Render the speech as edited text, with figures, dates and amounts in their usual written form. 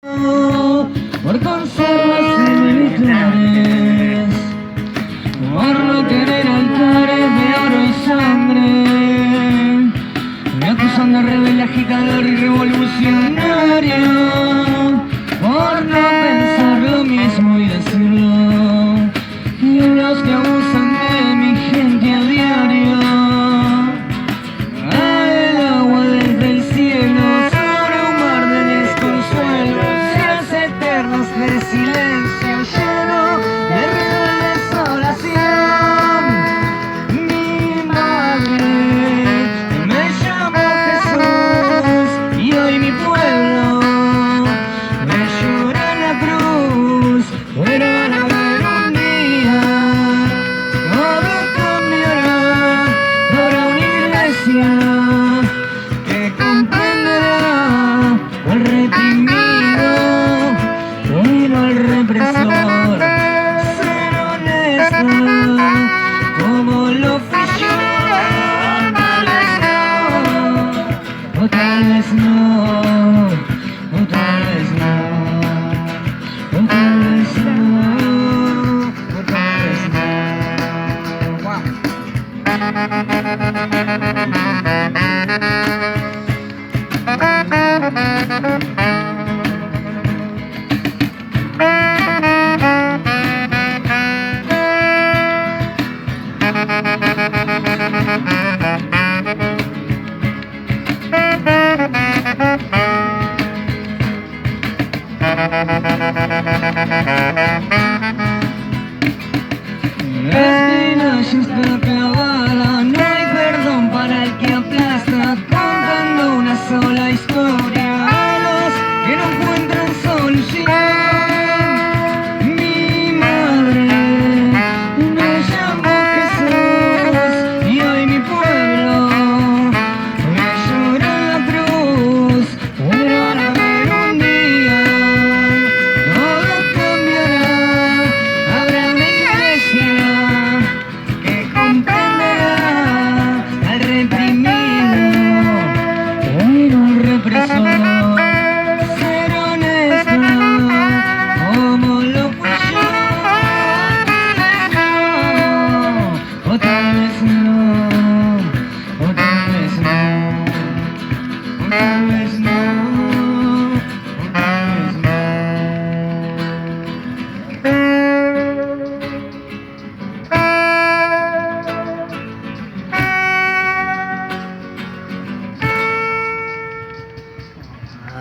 por conservas y militares, por no tener altares de oro y sangre, me acusan de rebelde, agitador y revolucionario, por no pensar lo mismo y decirlo, y los que abusan de mi gente a diario, el agua desde el cielo sobre un mar de desconsuelo, días eternos de silencio lleno de ruido y desolación. Mi madre me llamó Jesús y hoy mi pueblo me llora en la cruz, pero van a ver un día todo cambiará para una iglesia que comprenderá al reprimido y no al represor. Ser honesta como lo fui yo, tal vez no, o tal vez no, o tal vez no, o tal vez no, o tal vez no. Wow. La espina ya está clavada, no hay perdón para el que aplasta, contando una sola historia.